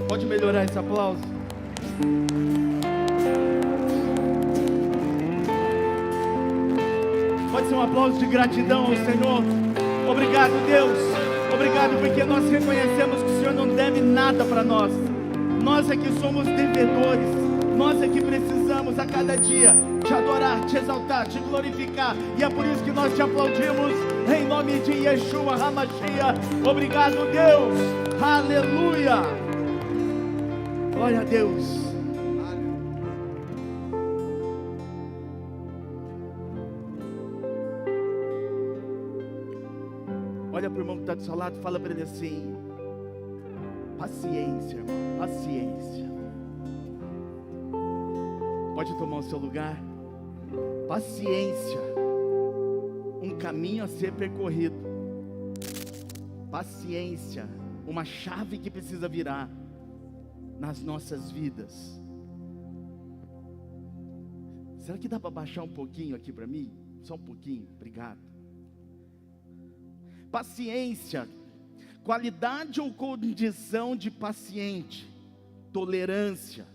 Pode melhorar esse aplauso? Pode ser um aplauso de gratidão ao Senhor. Obrigado, Deus. Obrigado porque nós reconhecemos que o Senhor não deve nada para nós. Nós é que somos devedores. Nós é que precisamos a cada dia te adorar, te exaltar, te glorificar. E é por isso que nós te aplaudimos em nome de Yeshua HaMashiach. Obrigado, Deus. Aleluia. Glória a Deus. Olha para o irmão que está do seu lado e fala para ele assim: paciência, irmão, paciência. Pode tomar o seu lugar. Paciência, um caminho a ser percorrido. Paciência, uma chave que precisa virar nas nossas vidas. Será que dá para baixar um pouquinho aqui para mim? Só um pouquinho, obrigado. Paciência, qualidade ou condição de paciente. Tolerância,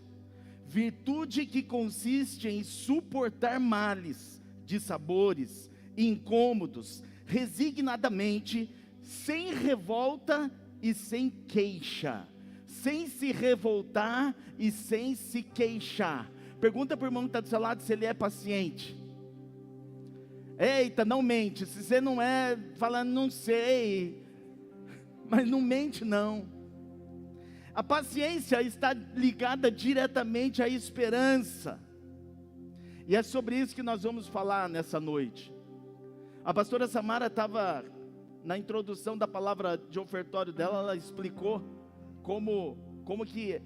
virtude que consiste em suportar males, dissabores, incômodos, resignadamente, sem revolta e sem queixa. Sem se revoltar e sem se queixar. Pergunta para o irmão que está do seu lado se ele é paciente. Eita, não mente. Se você não é, fala, não sei. Mas não mente não. A paciência está ligada diretamente à esperança. E é sobre isso que nós vamos falar nessa noite. A pastora Samara estava, na introdução da palavra de ofertório dela, ela explicou como que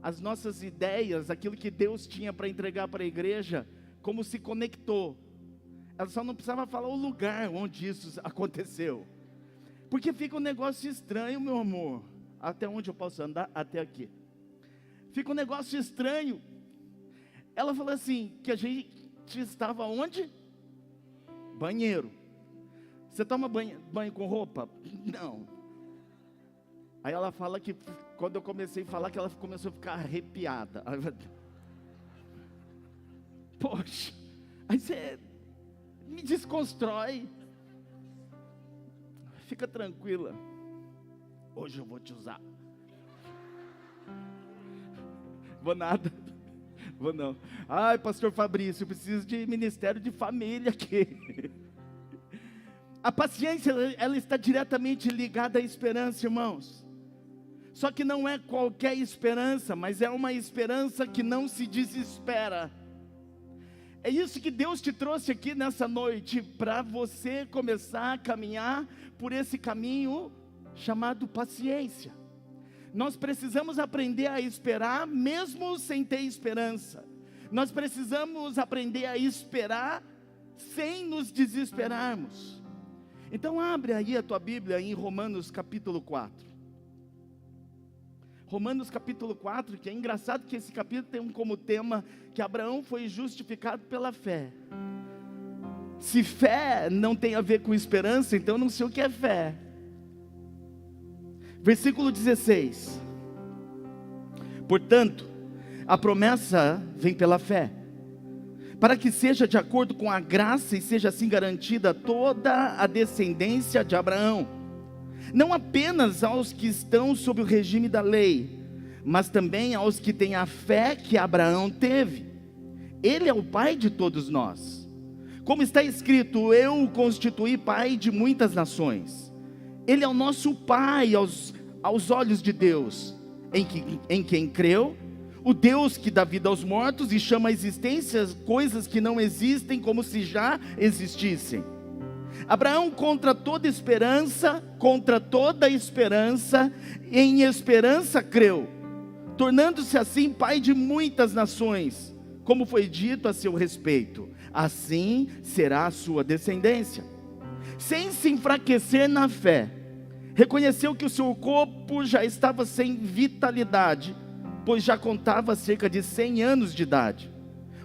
as nossas ideias, aquilo que Deus tinha para entregar para a igreja, como se conectou. Ela só não precisava falar o lugar onde isso aconteceu. Porque fica um negócio estranho, meu amor. Até onde eu posso andar? Até aqui. Fica um negócio estranho. Ela falou assim, que a gente estava onde? Banheiro. Você toma banho com roupa? Não. Aí ela fala que, quando eu comecei a falar, que ela começou a ficar arrepiada. Poxa, aí você me desconstrói. Fica tranquila. Hoje eu vou te usar. Vou nada. Vou não. Ai, pastor Fabrício, eu preciso de ministério de família aqui. A paciência, ela está diretamente ligada à esperança, irmãos. Só que não é qualquer esperança, mas é uma esperança que não se desespera. É isso que Deus te trouxe aqui nessa noite, para você começar a caminhar por esse caminho chamado paciência. Nós precisamos aprender a esperar mesmo sem ter esperança. Nós precisamos aprender a esperar sem nos desesperarmos. Então abre aí a tua Bíblia em Romanos capítulo 4. Romanos capítulo 4, que é engraçado que esse capítulo tem como tema que Abraão foi justificado pela fé. Se fé não tem a ver com esperança, então eu não sei o que é fé. Versículo 16. Portanto, a promessa vem pela fé, para que seja de acordo com a graça e seja assim garantida toda a descendência de Abraão. Não apenas aos que estão sob o regime da lei, mas também aos que têm a fé que Abraão teve. Ele é o pai de todos nós. Como está escrito, eu o constituí pai de muitas nações. Ele é o nosso pai aos olhos de Deus, em quem creu, o Deus que dá vida aos mortos e chama a existência coisas que não existem como se já existissem. Abraão, contra toda esperança, em esperança creu, tornando-se assim pai de muitas nações, como foi dito a seu respeito, assim será a sua descendência. Sem se enfraquecer na fé, reconheceu que o seu corpo já estava sem vitalidade, pois já contava cerca de 100 anos de idade,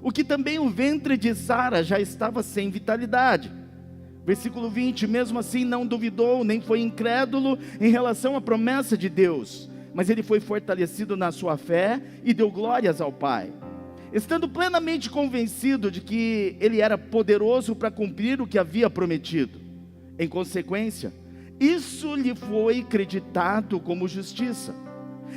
o que também o ventre de Sara já estava sem vitalidade. Versículo 20, mesmo assim não duvidou, nem foi incrédulo em relação à promessa de Deus, mas ele foi fortalecido na sua fé e deu glórias ao Pai, estando plenamente convencido de que ele era poderoso para cumprir o que havia prometido. Em consequência, isso lhe foi creditado como justiça.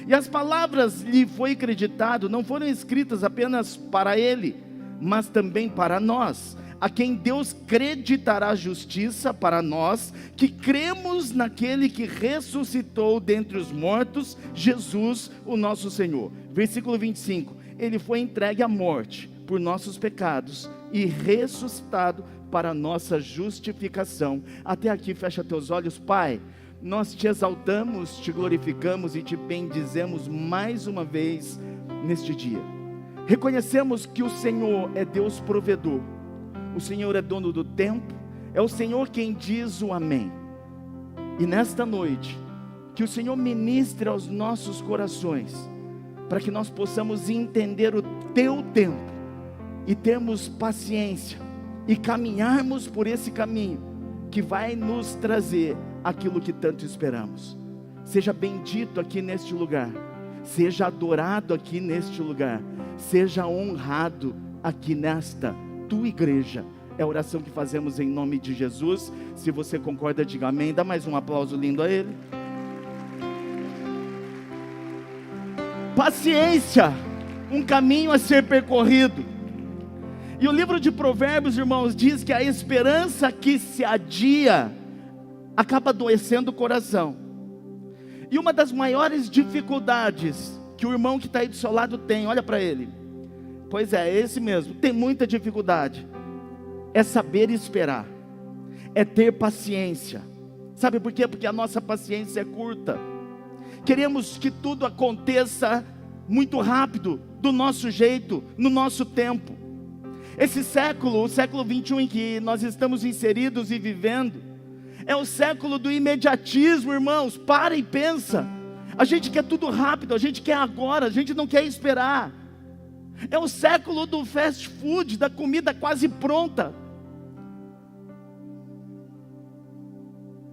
E as palavras lhe foi creditado não foram escritas apenas para ele, mas também para nós, a quem Deus creditará justiça para nós, que cremos naquele que ressuscitou dentre os mortos, Jesus, o nosso Senhor. Versículo 25, ele foi entregue à morte por nossos pecados e ressuscitado para nossa justificação. Até aqui, fecha teus olhos. Pai, nós te exaltamos, te glorificamos e te bendizemos mais uma vez neste dia. Reconhecemos que o Senhor é Deus provedor, o Senhor é dono do tempo, é o Senhor quem diz o amém. E nesta noite, que o Senhor ministre aos nossos corações, para que nós possamos entender o teu tempo, e termos paciência, e caminharmos por esse caminho, que vai nos trazer aquilo que tanto esperamos. Seja bendito aqui neste lugar, seja adorado aqui neste lugar, seja honrado aqui nesta tua igreja. É a oração que fazemos em nome de Jesus. Se você concorda, diga amém. Dá mais um aplauso lindo a ele. Paciência, um caminho a ser percorrido. E o livro de Provérbios, irmãos, diz que a esperança que se adia acaba adoecendo o coração. E uma das maiores dificuldades que o irmão que está aí do seu lado tem, olha para ele. Pois é esse mesmo, tem muita dificuldade. É saber esperar, é ter paciência. Sabe por quê? Porque a nossa paciência é curta. Queremos que tudo aconteça muito rápido, do nosso jeito, no nosso tempo. Esse século, o século 21 em que nós estamos inseridos e vivendo, é o século do imediatismo, irmãos. Para e pensa. A gente quer tudo rápido, a gente quer agora, a gente não quer esperar. É o século do fast food, da comida quase pronta.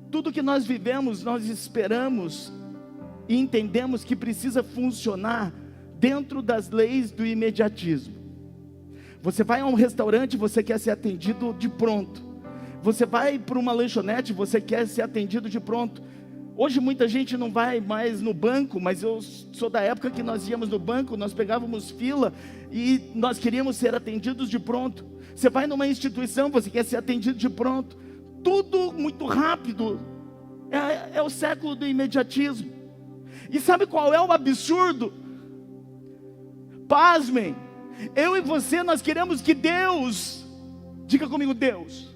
Tudo que nós vivemos, nós esperamos e entendemos que precisa funcionar dentro das leis do imediatismo. Você vai a um restaurante, você quer ser atendido de pronto. Você vai para uma lanchonete, você quer ser atendido de pronto. Hoje muita gente não vai mais no banco, mas eu sou da época que nós íamos no banco, nós pegávamos fila e nós queríamos ser atendidos de pronto. Você vai numa instituição, você quer ser atendido de pronto. Tudo muito rápido. É o século do imediatismo. E sabe qual é o absurdo? Pasmem, eu e você, nós queremos que Deus, diga comigo Deus,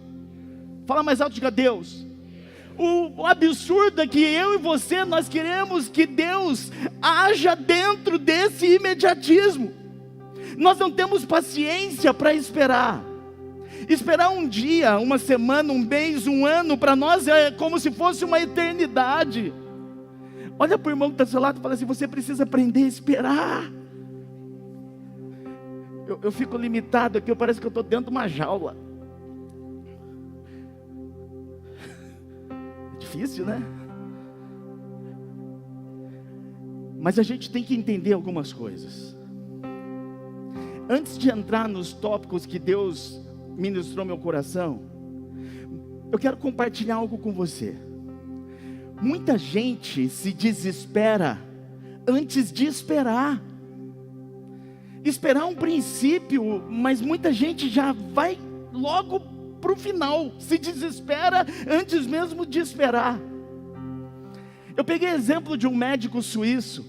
fala mais alto, diga Deus. O absurdo é que eu e você, nós queremos que Deus haja dentro desse imediatismo. Nós não temos paciência para esperar. Esperar um dia, uma semana, um mês, um ano, para nós é como se fosse uma eternidade. Olha para o irmão que está do seu lado e fala assim: você precisa aprender a esperar. Eu fico limitado aqui, parece que eu estou dentro de uma jaula. Difícil, né? Mas a gente tem que entender algumas coisas. Antes de entrar nos tópicos que Deus ministrou meu coração, eu quero compartilhar algo com você. Muita gente se desespera antes de esperar. Esperar um princípio, mas muita gente já vai logo para o final, se desespera antes mesmo de esperar. Eu peguei exemplo de um médico suíço,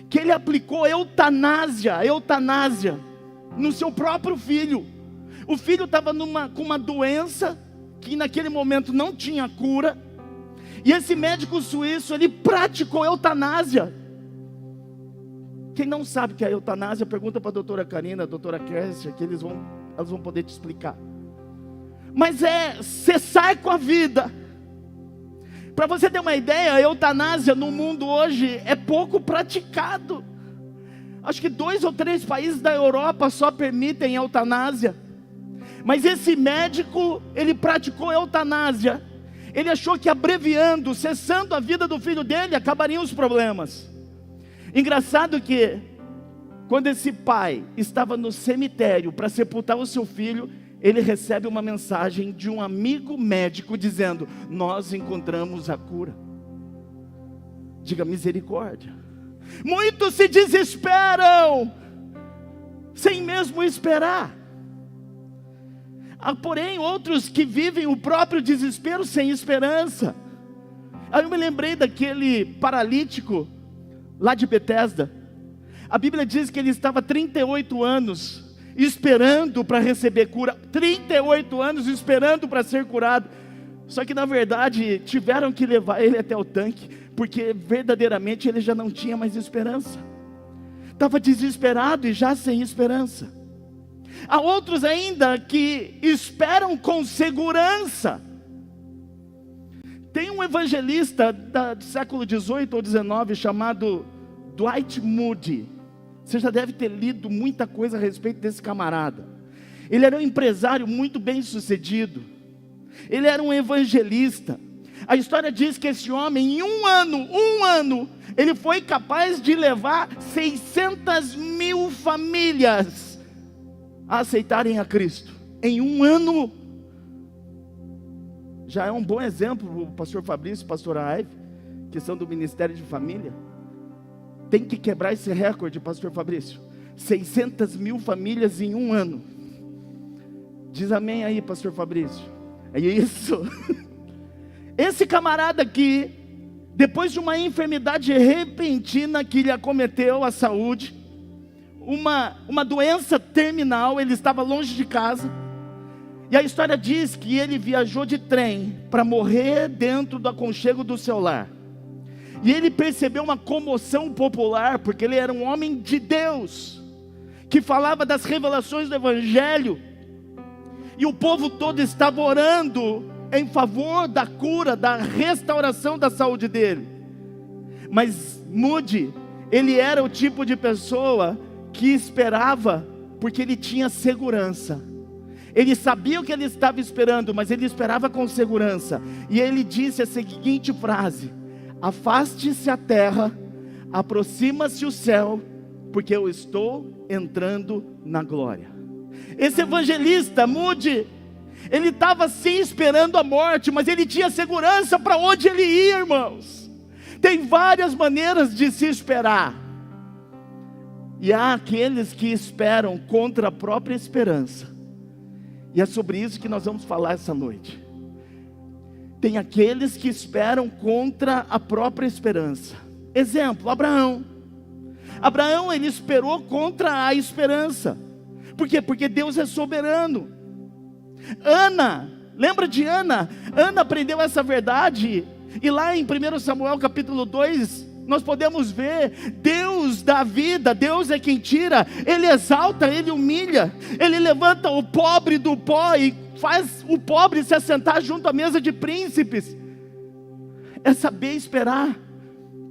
que ele aplicou eutanásia no seu próprio filho. O filho estava com uma doença, que naquele momento não tinha cura, e esse médico suíço, ele praticou eutanásia. Quem não sabe o que é eutanásia, pergunta para a doutora Karina, a doutora Kércia, que elas vão poder te explicar. Mas é cessar com a vida. Para você ter uma ideia, a eutanásia no mundo hoje é pouco praticado. Acho que 2 ou 3 países da Europa só permitem eutanásia. Mas esse médico, ele praticou eutanásia. Ele achou que abreviando, cessando a vida do filho dele, acabariam os problemas. Engraçado que, quando esse pai estava no cemitério para sepultar o seu filho, ele recebe uma mensagem de um amigo médico dizendo: nós encontramos a cura. Diga misericórdia. Muitos se desesperam, sem mesmo esperar. Há, porém, outros que vivem o próprio desespero sem esperança. Aí eu me lembrei daquele paralítico lá de Betesda. A Bíblia diz que ele estava 38 anos esperando para receber cura. 38 anos esperando para ser curado. Só que na verdade tiveram que levar ele até o tanque, porque verdadeiramente ele já não tinha mais esperança. Estava desesperado e já sem esperança. Há outros ainda que esperam com segurança. Tem um evangelista do século 18 ou 19 chamado Dwight Moody. Você já deve ter lido muita coisa a respeito desse camarada. Ele era um empresário muito bem sucedido. Ele era um evangelista. A história diz que esse homem, em um ano, ele foi capaz de levar 600.000 famílias a aceitarem a Cristo. Em um ano. Já é um bom exemplo o pastor Fabrício, o pastor Aive, questão do ministério de família. Tem que quebrar esse recorde, pastor Fabrício. 600.000 famílias em um ano. Diz amém aí, pastor Fabrício. É isso. Esse camarada aqui, depois de uma enfermidade repentina que lhe acometeu a saúde, uma doença terminal, ele estava longe de casa. E a história diz que ele viajou de trem para morrer dentro do aconchego do seu lar. E ele percebeu uma comoção popular, porque ele era um homem de Deus, que falava das revelações do Evangelho. E o povo todo estava orando em favor da cura, da restauração da saúde dele. Mas Moody, ele era o tipo de pessoa que esperava, porque ele tinha segurança. Ele sabia o que ele estava esperando, mas ele esperava com segurança. E ele disse a seguinte frase: afaste-se a terra, aproxima-se o céu, porque eu estou entrando na glória. Esse evangelista Moody, ele estava sim esperando a morte, mas ele tinha segurança para onde ele ia, irmãos. Tem várias maneiras de se esperar. E há aqueles que esperam contra a própria esperança. E é sobre isso que nós vamos falar essa noite. Tem aqueles que esperam contra a própria esperança. Exemplo, Abraão. Abraão, ele esperou contra a esperança. Por quê? Porque Deus é soberano. Ana, lembra de Ana? Ana aprendeu essa verdade. E lá em 1 Samuel capítulo 2, nós podemos ver, Deus dá vida, Deus é quem tira, Ele exalta, Ele humilha, Ele levanta o pobre do pó e faz o pobre se assentar junto à mesa de príncipes. É saber esperar,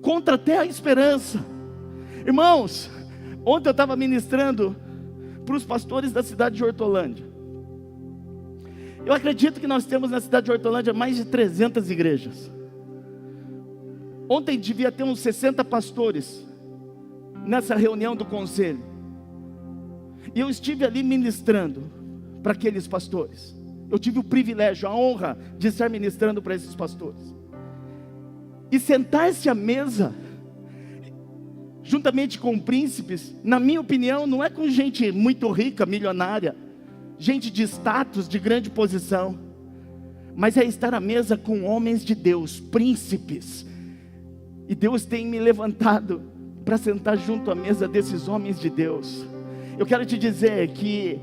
contra até a esperança. Irmãos, ontem eu estava ministrando para os pastores da cidade de Hortolândia. Eu acredito que nós temos na cidade de Hortolândia mais de 300 igrejas. Ontem devia ter uns 60 pastores nessa reunião do conselho. E eu estive ali ministrando para aqueles pastores. Eu tive o privilégio, a honra de estar ministrando para esses pastores. E sentar-se à mesa, juntamente com príncipes, na minha opinião, não é com gente muito rica, milionária, gente de status, de grande posição, mas é estar à mesa com homens de Deus, príncipes. E Deus tem me levantado para sentar junto à mesa desses homens de Deus. Eu quero te dizer que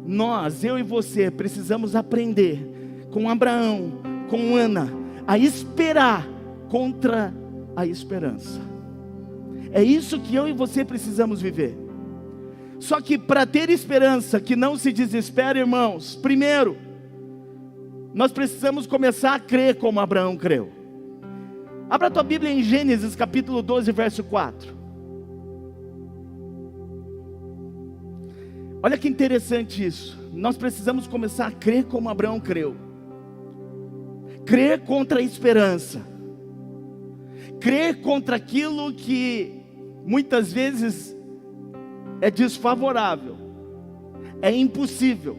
nós, eu e você, precisamos aprender com Abraão, com Ana, a esperar contra a esperança. É isso que eu e você precisamos viver. Só que para ter esperança que não se desespera, irmãos, primeiro, nós precisamos começar a crer como Abraão creu. Abra a tua Bíblia em Gênesis capítulo 12, verso 4. Olha que interessante isso. Nós precisamos começar a crer como Abraão creu. Crer contra a esperança. Crer contra aquilo que muitas vezes é desfavorável, é impossível.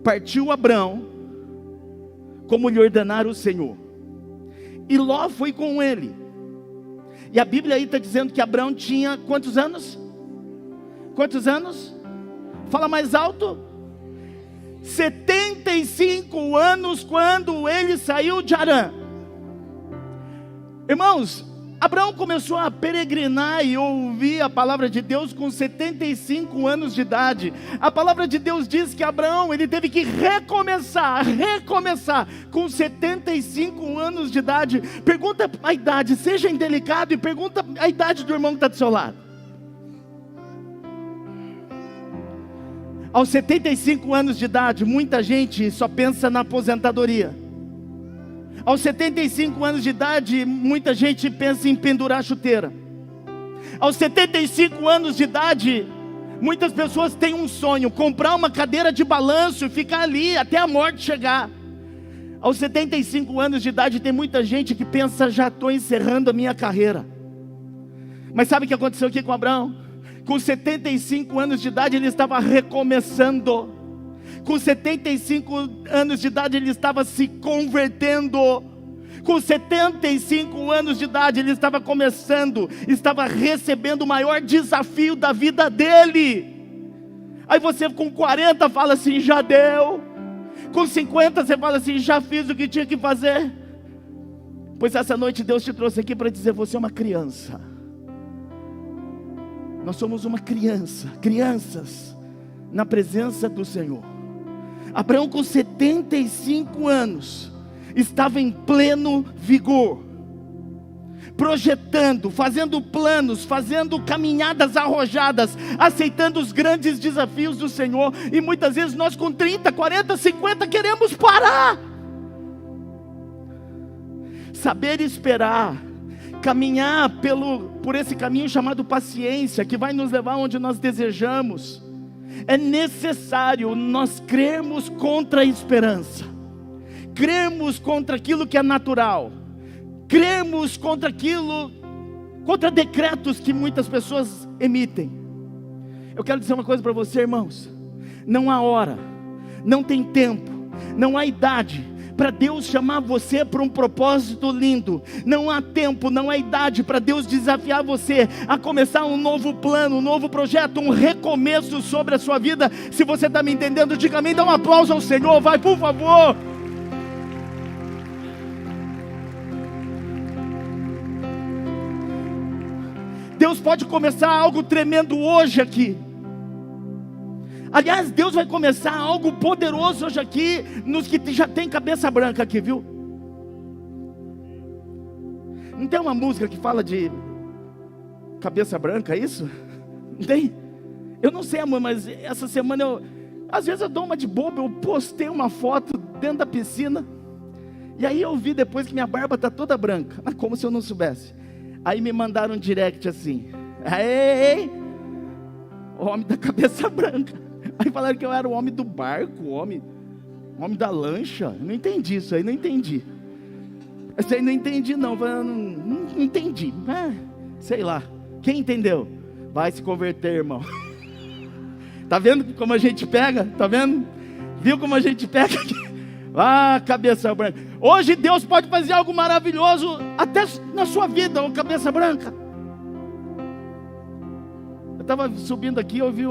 Partiu Abrão, como lhe ordenara o Senhor, e Ló foi com ele. E a Bíblia aí está dizendo que Abrão tinha quantos anos? Quantos anos? Fala mais alto. 75 anos quando ele saiu de Harã. Irmãos, Abraão começou a peregrinar e ouvir a palavra de Deus com 75 anos de idade. A palavra de Deus diz que Abraão, ele teve que recomeçar com 75 anos de idade. Pergunta a idade, seja indelicado, e pergunta a idade do irmão que está do seu lado. Aos 75 anos de idade, muita gente só pensa na aposentadoria. Aos 75 anos de idade, muita gente pensa em pendurar a chuteira. Aos 75 anos de idade, muitas pessoas têm um sonho: comprar uma cadeira de balanço e ficar ali até a morte chegar. Aos 75 anos de idade, tem muita gente que pensa: já estou encerrando a minha carreira. Mas sabe o que aconteceu aqui com Abraão? Com 75 anos de idade, ele estava recomeçando. Com 75 anos de idade, ele estava se convertendo. Com 75 anos de idade, ele estava começando, estava recebendo o maior desafio da vida dele. Aí você com 40 fala assim: já deu. Com 50 você fala assim: já fiz o que tinha que fazer. Pois essa noite Deus te trouxe aqui para dizer: você é uma criança. Nós somos uma criança, crianças na presença do Senhor. Abraão, com 75 anos, estava em pleno vigor, projetando, fazendo planos, fazendo caminhadas arrojadas, aceitando os grandes desafios do Senhor. E muitas vezes nós com 30, 40, 50 queremos parar. Saber esperar, caminhar por esse caminho chamado paciência, que vai nos levar onde nós desejamos. É necessário nós crermos contra a esperança, crermos contra aquilo que é natural, crermos contra decretos que muitas pessoas emitem. Eu quero dizer uma coisa para você, irmãos: não há hora, não tem tempo, não há idade para Deus chamar você para um propósito lindo. Não há tempo, não há idade para Deus desafiar você a começar um novo plano, um novo projeto, um recomeço sobre a sua vida. Se você está me entendendo, diga amém, dá um aplauso ao Senhor, vai, por favor. Deus pode começar algo tremendo hoje aqui. Aliás, Deus vai começar algo poderoso hoje aqui, nos que já tem cabeça branca aqui, viu? Não tem uma música que fala de cabeça branca, é isso? Não tem? Eu não sei, amor, mas essa semana às vezes eu dou uma de bobo. Eu postei uma foto dentro da piscina, e aí eu vi depois que minha barba está toda branca, como se eu não soubesse. Aí me mandaram um direct assim: ei, o homem da cabeça branca. Aí falaram que eu era o homem do barco, o homem da lancha. Eu não entendi isso aí, não entendi. Isso aí não entendi não, não entendi. Sei lá, quem entendeu? Vai se converter, irmão. Tá vendo como a gente pega? Tá vendo? Viu como a gente pega? Cabeça branca. Hoje Deus pode fazer algo maravilhoso até na sua vida, ô cabeça branca. Eu estava subindo aqui, eu vi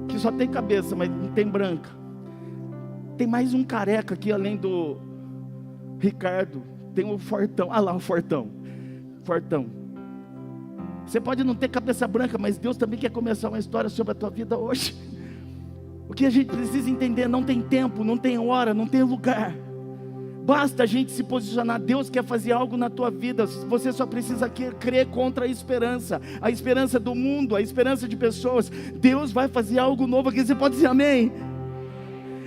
que só tem cabeça, mas não tem branca. Tem mais um careca aqui, além do Ricardo. Tem o Fortão. Ah lá, o Fortão. Você pode não ter cabeça branca, mas Deus também quer começar uma história sobre a tua vida hoje. O que a gente precisa entender: não tem tempo, não tem hora, não tem lugar. Basta a gente se posicionar. Deus quer fazer algo na tua vida. Você só precisa crer contra a esperança do mundo, a esperança de pessoas. Deus vai fazer algo novo aqui. Você pode dizer amém?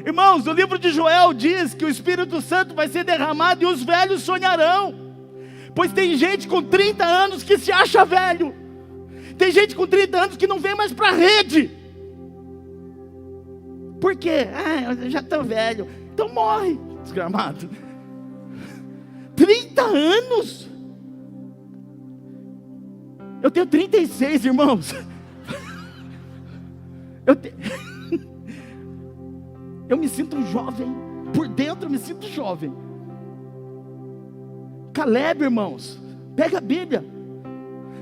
Irmãos, o livro de Joel diz que o Espírito Santo vai ser derramado e os velhos sonharão. Pois tem gente com 30 anos que se acha velho. Tem gente com 30 anos que não vem mais para a rede. Por quê? Eu já estou velho. Então morre, desgramado. 30 anos? Eu tenho 36, irmãos. Eu me sinto jovem. Por dentro eu me sinto jovem. Caleb, irmãos, pega a Bíblia.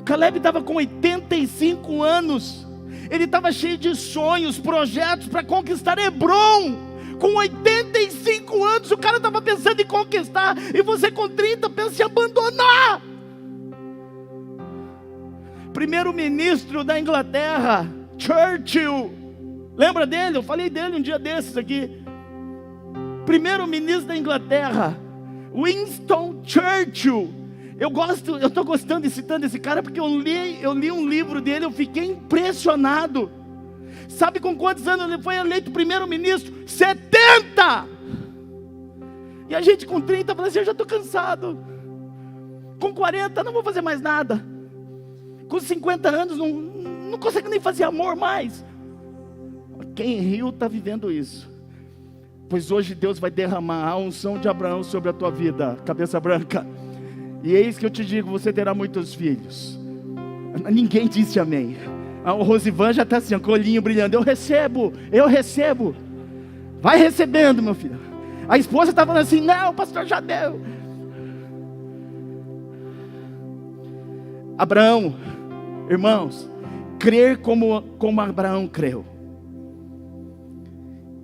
Caleb estava com 85 anos. Ele estava cheio de sonhos, projetos para conquistar Hebrom. Com 85 anos, o cara estava pensando em conquistar. E você com 30 pensa em abandonar. Primeiro-ministro da Inglaterra, Churchill. Lembra dele? Eu falei dele um dia desses aqui. Primeiro-ministro da Inglaterra, Winston Churchill. Eu estou gostando e citando esse cara porque eu li um livro dele, eu fiquei impressionado. Sabe com quantos anos ele foi eleito primeiro-ministro? 70! E a gente com 30 fala assim, eu já estou cansado. Com 40 não vou fazer mais nada. Com 50 anos não consigo nem fazer amor mais. Quem riu está vivendo isso. Pois hoje Deus vai derramar a unção de Abraão sobre a tua vida, cabeça branca. E eis que eu te digo, você terá muitos filhos. Ninguém disse amém. O Rosivan já está assim, com o olhinho brilhando. Eu recebo. Vai recebendo, meu filho. A esposa está falando assim, não, o pastor já deu. Abraão, irmãos, crer como Abraão creu.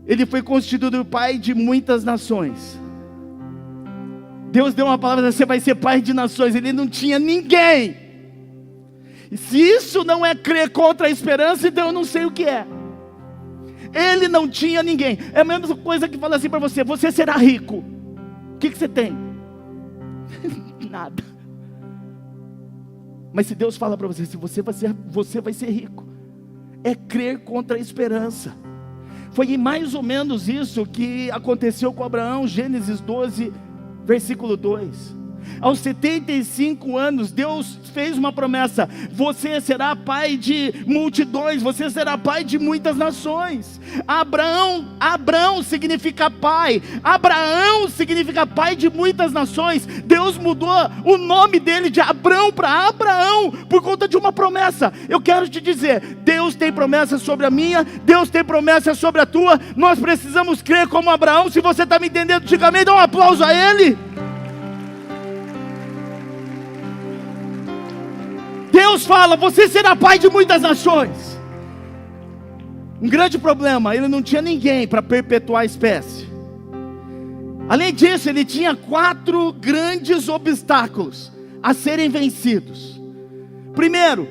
Ele foi constituído pai de muitas nações. Deus deu uma palavra, você vai ser pai de nações. Ele não tinha ninguém. E se isso não é crer contra a esperança, então eu não sei o que é. Ele não tinha ninguém. É a mesma coisa que fala assim para você, você será rico. O que você tem? Nada. Mas se Deus fala para você, se você vai ser rico, é crer contra a esperança. Foi mais ou menos isso que aconteceu com Abraão, Gênesis 12, versículo 2. Aos 75 anos, Deus fez uma promessa: você será pai de multidões, você será pai de muitas nações. Abraão significa pai, Abraão significa pai de muitas nações. Deus mudou o nome dele de Abrão para Abraão, por conta de uma promessa. Eu quero te dizer, Deus tem promessa sobre a minha, Deus tem promessa sobre a tua. Nós precisamos crer como Abraão. Se você está me entendendo, diga amém, dá um aplauso a ele. Deus fala, você será pai de muitas nações. Um grande problema, ele não tinha ninguém para perpetuar a espécie. Além disso, ele tinha 4 grandes obstáculos a serem vencidos. Primeiro,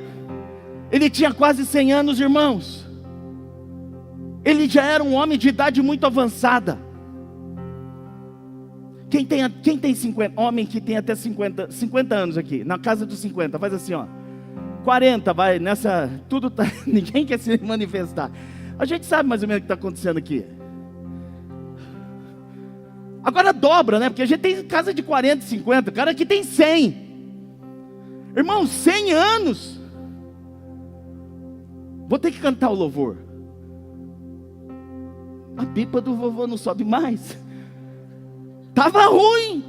ele tinha quase 100 anos, irmãos. Ele já era um homem de idade muito avançada. Quem tem 50, homem que tem até 50 anos aqui, na casa dos 50, faz assim, ó. 40, vai, nessa, tudo tá, ninguém quer se manifestar. A gente sabe mais ou menos o que está acontecendo aqui. Agora dobra, né? Porque a gente tem casa de 40, 50, cara aqui tem 100. Irmão, 100 anos. Vou ter que cantar o louvor. A pipa do vovô não sobe mais. Estava ruim.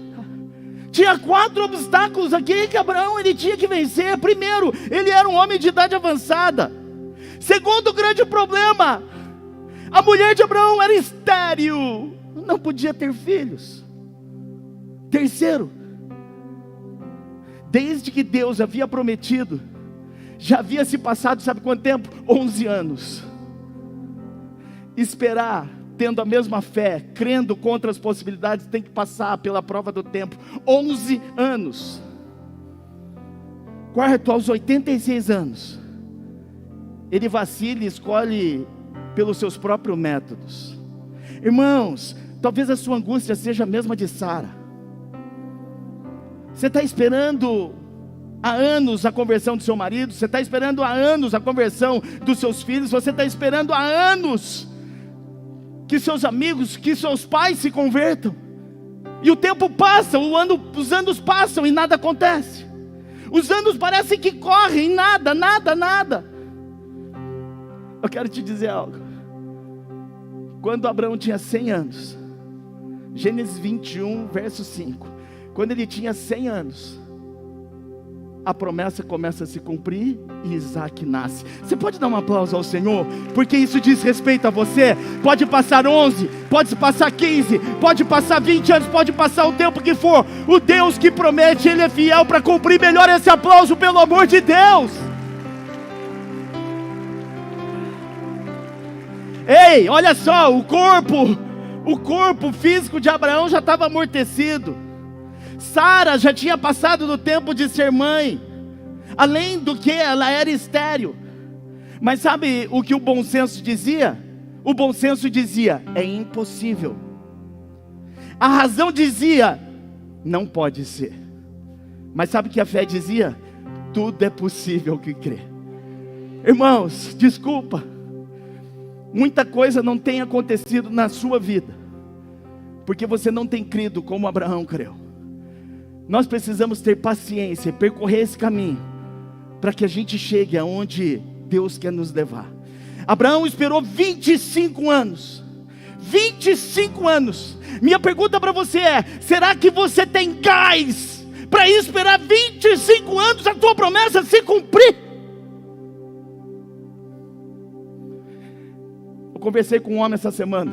Tinha 4 obstáculos aqui que Abraão ele tinha que vencer. Primeiro, ele era um homem de idade avançada. Segundo grande problema, a mulher de Abraão era estéril, não podia ter filhos. Terceiro, desde que Deus havia prometido, já havia se passado, sabe quanto tempo? 11 anos. Esperar, tendo a mesma fé, crendo contra as possibilidades, tem que passar pela prova do tempo. 11 anos. Quarto, aos 86 anos, ele vacila e escolhe pelos seus próprios métodos. Irmãos, talvez a sua angústia seja a mesma de Sara. Você está esperando há anos a conversão do seu marido, você está esperando há anos a conversão dos seus filhos, você está esperando há anos que seus amigos, que seus pais se convertam. E o tempo passa, os anos passam e nada acontece. Os anos parecem que correm, nada. Eu quero te dizer algo. Quando Abraão tinha 100 anos, Gênesis 21, verso 5. Quando ele tinha 100 anos, a promessa começa a se cumprir e Isaac nasce. Você pode dar um aplauso ao Senhor? Porque isso diz respeito a você. Pode passar 11, pode passar 15, pode passar 20 anos, pode passar o tempo que for. O Deus que promete, Ele é fiel para cumprir. Melhor esse aplauso, pelo amor de Deus. Ei, olha só, o corpo físico de Abraão já estava amortecido. Sara já tinha passado do tempo de ser mãe. Além do que, ela era estéril. Mas sabe o que o bom senso dizia? O bom senso dizia: é impossível. A razão dizia: não pode ser. Mas sabe o que a fé dizia? Tudo é possível que crê. Irmãos, desculpa, muita coisa não tem acontecido na sua vida porque você não tem crido como Abraão creu. Nós precisamos ter paciência, percorrer esse caminho, para que a gente chegue aonde Deus quer nos levar. Abraão esperou 25 anos. 25 anos. Minha pergunta para você é: será que você tem gás para esperar 25 anos a tua promessa se cumprir? Eu conversei com um homem essa semana,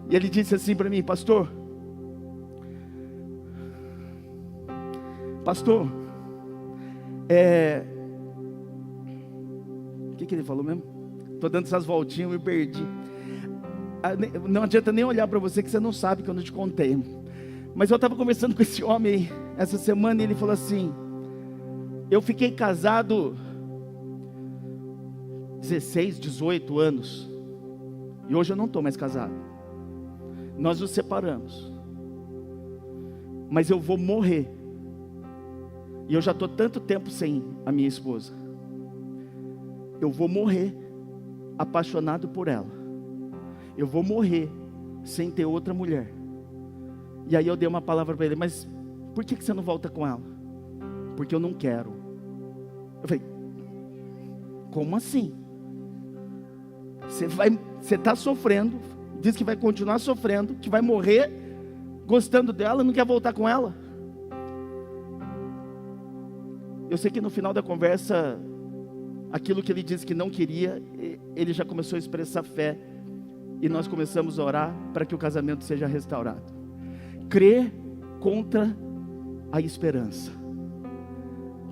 e ele disse assim para mim: pastor, o que ele falou mesmo? Estou dando essas voltinhas, eu me perdi. Não adianta nem olhar para você que você não sabe que eu não te contei. Mas eu estava conversando com esse homem essa semana e ele falou assim: eu fiquei casado 16, 18 anos e hoje eu não estou mais casado. Nós nos separamos, mas eu vou morrer. E eu já estou tanto tempo sem a minha esposa. Eu vou morrer apaixonado por ela. Eu vou morrer sem ter outra mulher. E aí eu dei uma palavra para ele: mas por que você não volta com ela? Porque eu não quero. Eu falei: como assim? Você está sofrendo, diz que vai continuar sofrendo, que vai morrer gostando dela, não quer voltar com ela? Eu sei que no final da conversa, aquilo que ele disse que não queria, ele já começou a expressar fé. E nós começamos a orar para que o casamento seja restaurado. Crer contra a esperança.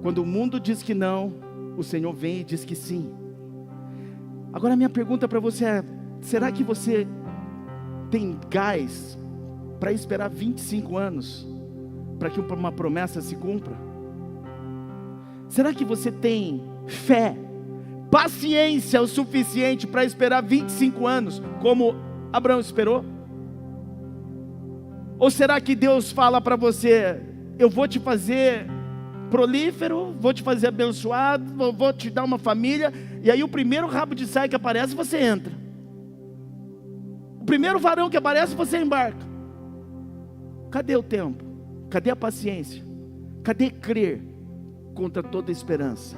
Quando o mundo diz que não, o Senhor vem e diz que sim. Agora a minha pergunta para você é: será que você tem gás para esperar 25 anos para que uma promessa se cumpra? Será que você tem fé, paciência o suficiente para esperar 25 anos, como Abraão esperou? Ou será que Deus fala para você: eu vou te fazer prolífero, vou te fazer abençoado, vou te dar uma família, e aí o primeiro rabo de saia que aparece, você entra. O primeiro varão que aparece, você embarca. Cadê o tempo? Cadê a paciência? Cadê crer contra toda esperança?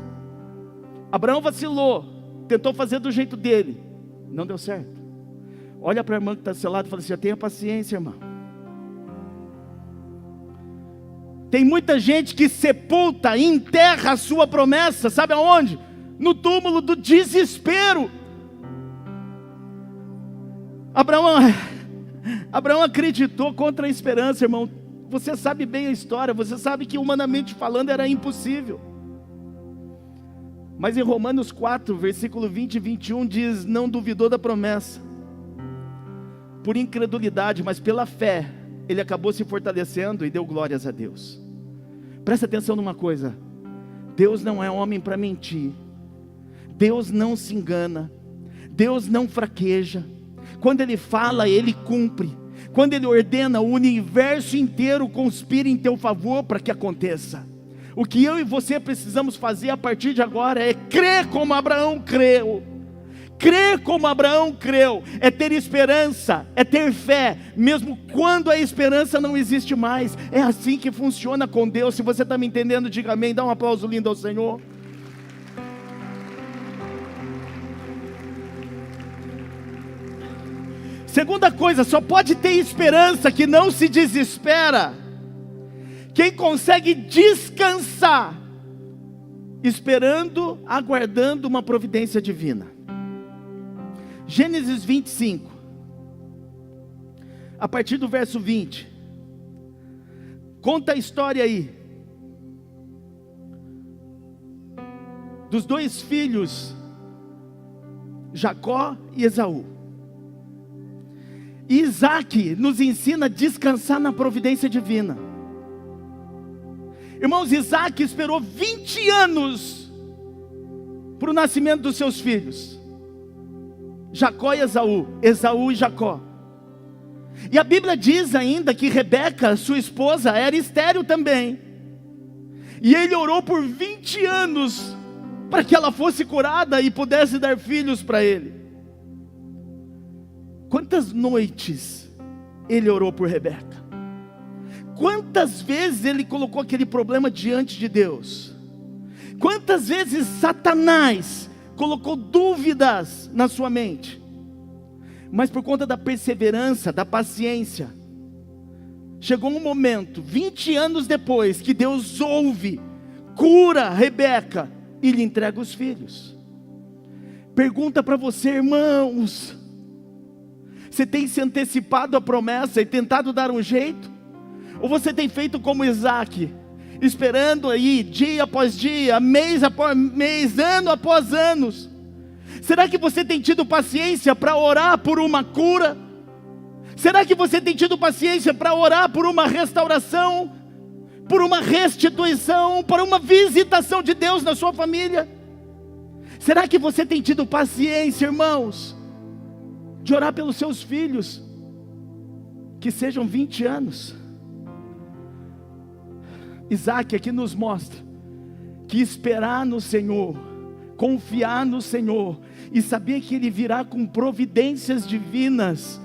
Abraão vacilou, tentou fazer do jeito dele, não deu certo. Olha para a irmã que está do seu lado e fala assim: já tenha paciência, irmão. Tem muita gente que sepulta e enterra a sua promessa, sabe aonde? No túmulo do desespero. Abraão acreditou contra a esperança, irmão. Você sabe bem a história, você sabe que humanamente falando era impossível. Mas em Romanos 4, versículo 20 e 21 diz: não duvidou da promessa, por incredulidade, mas pela fé, ele acabou se fortalecendo e deu glórias a Deus. Presta atenção numa coisa: Deus não é homem para mentir, Deus não se engana, Deus não fraqueja. Quando Ele fala, Ele cumpre. Quando Ele ordena, o universo inteiro conspira em teu favor para que aconteça. O que eu e você precisamos fazer a partir de agora é crer como Abraão creu. Crer como Abraão creu é ter esperança, é ter fé, mesmo quando a esperança não existe mais. É assim que funciona com Deus. Se você está me entendendo, diga amém. Dá um aplauso lindo ao Senhor. Segunda coisa, só pode ter esperança que não se desespera Quem consegue descansar, esperando, aguardando uma providência divina. Gênesis 25, a partir do verso 20, conta a história aí, dos dois filhos, Jacó e Esaú. E Isaac nos ensina a descansar na providência divina. Irmãos, Isaac esperou 20 anos para o nascimento dos seus filhos, Jacó e Esaú, Esaú e Jacó. E a Bíblia diz ainda que Rebeca, sua esposa, era estéril também. E ele orou por 20 anos para que ela fosse curada e pudesse dar filhos para ele. Quantas noites ele orou por Rebeca? Quantas vezes ele colocou aquele problema diante de Deus? Quantas vezes Satanás colocou dúvidas na sua mente? Mas por conta da perseverança, da paciência, chegou um momento, 20 anos depois, que Deus ouve, cura Rebeca e lhe entrega os filhos. Pergunta para você, irmãos, você tem se antecipado à promessa e tentado dar um jeito? Ou você tem feito como Isaac, esperando aí dia após dia, mês após mês, ano após anos? Será que você tem tido paciência para orar por uma cura? Será que você tem tido paciência para orar por uma restauração, por uma restituição, por uma visitação de Deus na sua família? Será que você tem tido paciência, irmãos, de orar pelos seus filhos, que sejam 20 anos? Isaac aqui nos mostra que esperar no Senhor, confiar no Senhor e saber que Ele virá com providências divinas,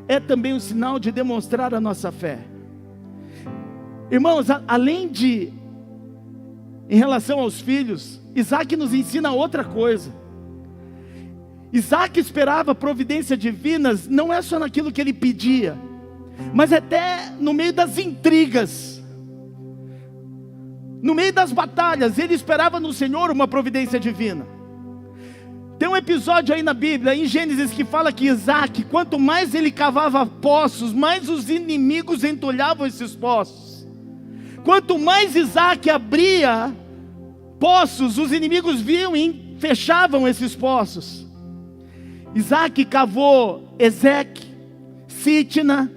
é também um sinal de demonstrar a nossa fé. Irmãos, além de, em relação aos filhos, Isaac nos ensina outra coisa. Isaac esperava providências divinas, não é só naquilo que ele pedia, mas até no meio das intrigas, no meio das batalhas, ele esperava no Senhor uma providência divina. Tem um episódio aí na Bíblia, em Gênesis, que fala que Isaac, quanto mais ele cavava poços, mais os inimigos entulhavam esses poços. Quanto mais Isaac abria poços, os inimigos viam e fechavam esses poços. Isaac cavou Ezeque, Sitna,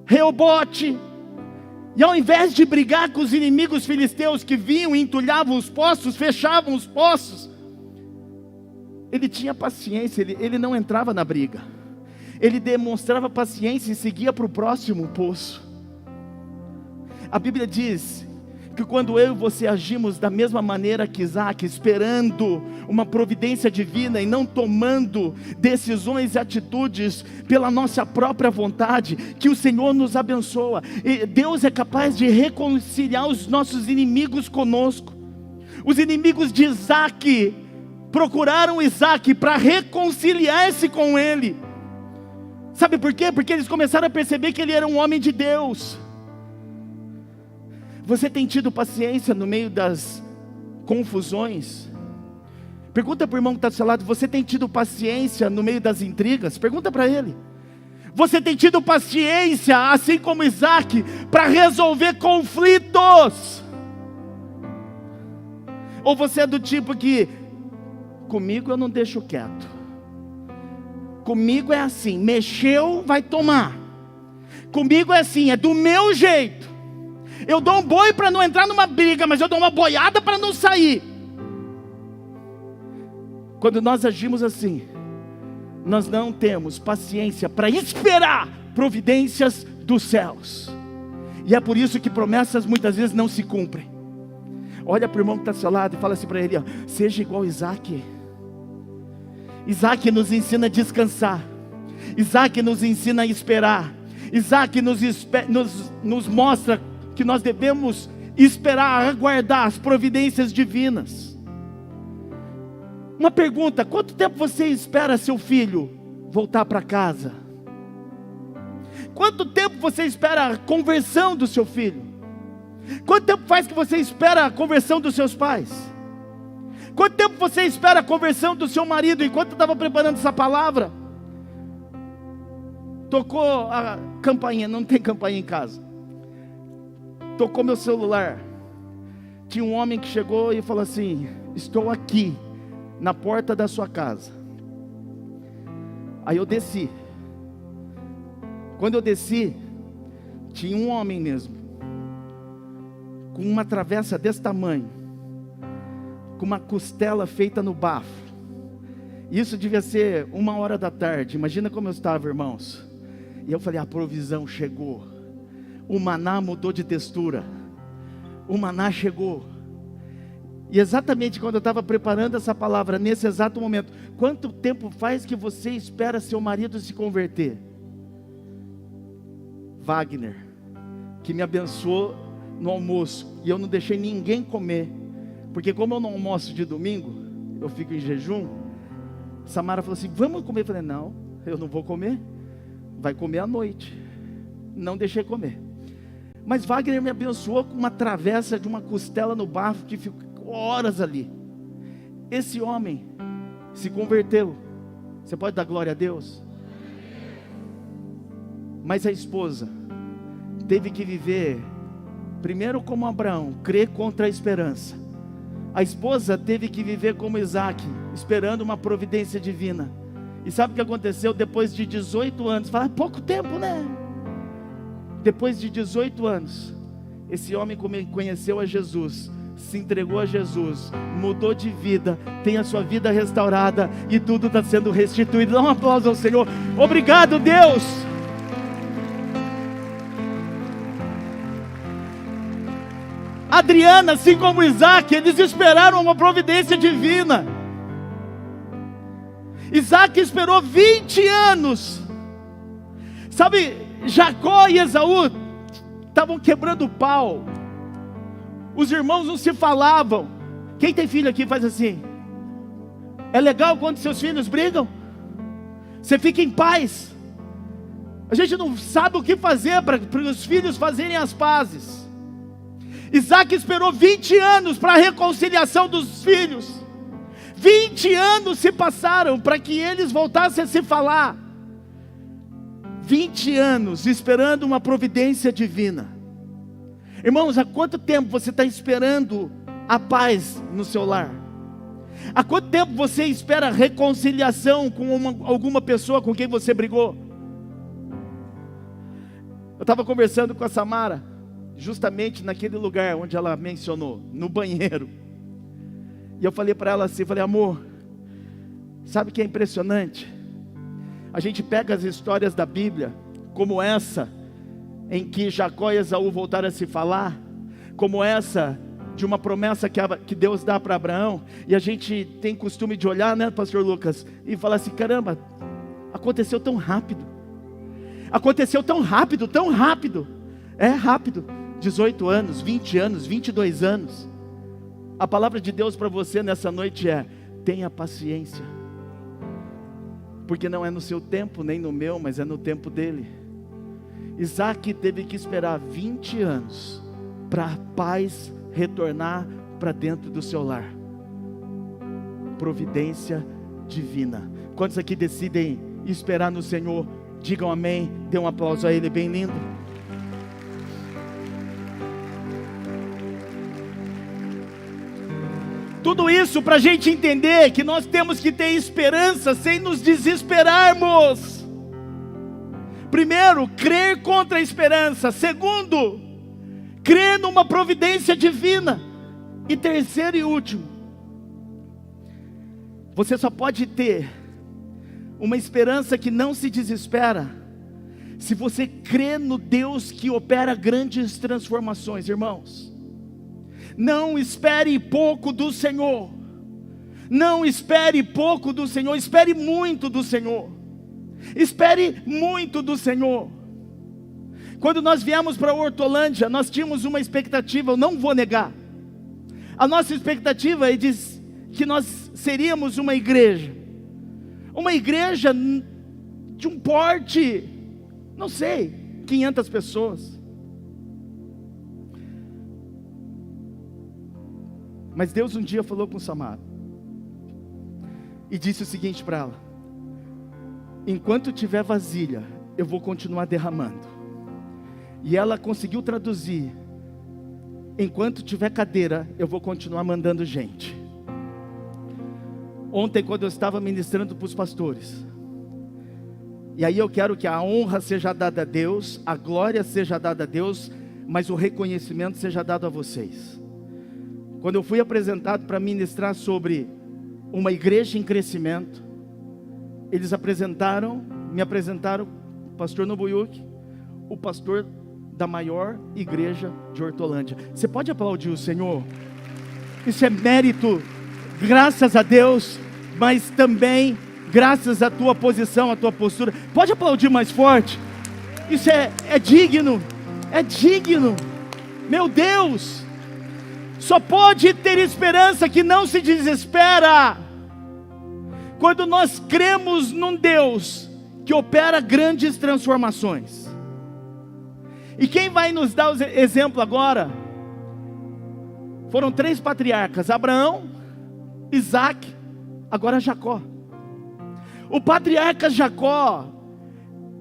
Reobote, e ao invés de brigar com os inimigos filisteus que vinham e entulhavam os poços, fechavam os poços, ele tinha paciência, ele não entrava na briga, ele demonstrava paciência e seguia para o próximo poço. A Bíblia diz que quando eu e você agimos da mesma maneira que Isaac, esperando uma providência divina e não tomando decisões e atitudes pela nossa própria vontade, que o Senhor nos abençoa. E Deus é capaz de reconciliar os nossos inimigos conosco. Os inimigos de Isaac procuraram Isaac para reconciliar-se com ele. Sabe por quê? Porque eles começaram a perceber que ele era um homem de Deus. Você tem tido paciência no meio das confusões? Pergunta para o irmão que está do seu lado, você tem tido paciência no meio das intrigas? Pergunta para ele. Você tem tido paciência, assim como Isaac, para resolver conflitos? Ou você é do tipo que, comigo eu não deixo quieto, comigo é assim, mexeu, vai tomar, comigo é assim, é do meu jeito. Eu dou um boi para não entrar numa briga, mas eu dou uma boiada para não sair. Quando nós agimos assim, nós não temos paciência para esperar providências dos céus. E é por isso que promessas muitas vezes não se cumprem. Olha para o irmão que está ao seu lado e fala assim para ele, ó, seja igual Isaac. Isaac nos ensina a descansar. Isaac nos ensina a esperar. Isaac nos mostra que nós devemos esperar, aguardar as providências divinas. Uma pergunta, quanto tempo você espera seu filho voltar para casa? Quanto tempo você espera a conversão do seu filho? Quanto tempo faz que você espera a conversão dos seus pais? Quanto tempo você espera a conversão do seu marido? Enquanto eu estava preparando essa palavra, tocou a campainha, não tem campainha em casa. Tocou meu celular. Tinha um homem que chegou e falou assim: estou aqui, na porta da sua casa. Aí eu desci. Quando eu desci, tinha um homem mesmo, com uma travessa desse tamanho, com uma costela feita no bafo. Isso devia ser 1h da tarde. Imagina como eu estava, irmãos. E eu falei: a provisão chegou. O maná mudou de textura. O maná chegou. E exatamente quando eu estava preparando essa palavra, nesse exato momento, quanto tempo faz que você espera seu marido se converter? Wagner, que me abençoou no almoço, e eu não deixei ninguém comer, porque como eu não almoço de domingo, eu fico em jejum. Samara falou assim: vamos comer. Eu falei: não, eu não vou comer, vai comer à noite. Não deixei comer. Mas Wagner me abençoou com uma travessa de uma costela no bafo, que ficou horas ali. Esse homem se converteu. Você pode dar glória a Deus? Mas a esposa teve que viver, primeiro como Abraão, crer contra a esperança. A esposa teve que viver como Isaac, esperando uma providência divina. E sabe o que aconteceu depois de 18 anos? Fala: pouco tempo, né? Depois de 18 anos, esse homem conheceu a Jesus, se entregou a Jesus, mudou de vida, tem a sua vida restaurada e tudo está sendo restituído. Dá um aplauso ao Senhor. Obrigado, Deus. Adriana, assim como Isaac, eles esperaram uma providência divina. Isaac esperou 20 anos. Sabe, Jacó e Esaú estavam quebrando o pau. Os irmãos não se falavam. Quem tem filho aqui faz assim. É legal quando seus filhos brigam? Você fica em paz. A gente não sabe o que fazer para os filhos fazerem as pazes. Isaac esperou 20 anos para a reconciliação dos filhos. 20 anos se passaram para que eles voltassem a se falar. 20 anos esperando uma providência divina. Irmãos, há quanto tempo você está esperando a paz no seu lar? Há quanto tempo você espera reconciliação com alguma pessoa com quem você brigou? Eu estava conversando com a Samara, justamente naquele lugar onde ela mencionou, no banheiro. E eu falei para ela assim, falei: amor, sabe o que é impressionante? A gente pega as histórias da Bíblia, como essa, em que Jacó e Esaú voltaram a se falar, como essa de uma promessa que Deus dá para Abraão, e a gente tem costume de olhar, né, pastor Lucas, e falar assim: caramba, aconteceu tão rápido. Aconteceu tão rápido, tão rápido. É rápido. 18 anos, 20 anos, 22 anos. A palavra de Deus para você nessa noite é: tenha paciência, porque não é no seu tempo, nem no meu, mas é no tempo dele. Isaac teve que esperar 20 anos para a paz retornar para dentro do seu lar. Providência divina. Quantos aqui decidem esperar no Senhor? Digam amém. Dê um aplauso a Ele bem lindo. Tudo isso para a gente entender que nós temos que ter esperança sem nos desesperarmos. Primeiro, crer contra a esperança. Segundo, crer numa providência divina. E terceiro e último, você só pode ter uma esperança que não se desespera se você crê no Deus que opera grandes transformações, irmãos. Não espere pouco do Senhor. Não espere pouco do Senhor, espere muito do Senhor. Espere muito do Senhor. Quando nós viemos para Hortolândia, nós tínhamos uma expectativa, eu não vou negar. A nossa expectativa é que nós seríamos uma igreja de um porte, não sei, 500 pessoas. Mas Deus um dia falou com Samara e disse o seguinte para ela: enquanto tiver vasilha, eu vou continuar derramando. E ela conseguiu traduzir: enquanto tiver cadeira, eu vou continuar mandando gente. Ontem, quando eu estava ministrando para os pastores, e aí eu quero que a honra seja dada a Deus, a glória seja dada a Deus, mas o reconhecimento seja dado a vocês. Quando eu fui apresentado para ministrar sobre uma igreja em crescimento, eles me apresentaram o pastor Nobuyuki, o pastor da maior igreja de Hortolândia. Você pode aplaudir o Senhor? Isso é mérito, graças a Deus, mas também graças à tua posição, à tua postura. Pode aplaudir mais forte? Isso é digno, é digno. Meu Deus, só pode ter esperança que não se desespera quando nós cremos num Deus que opera grandes transformações. E quem vai nos dar o exemplo agora foram 3 patriarcas: Abraão, Isaac, agora Jacó. O patriarca Jacó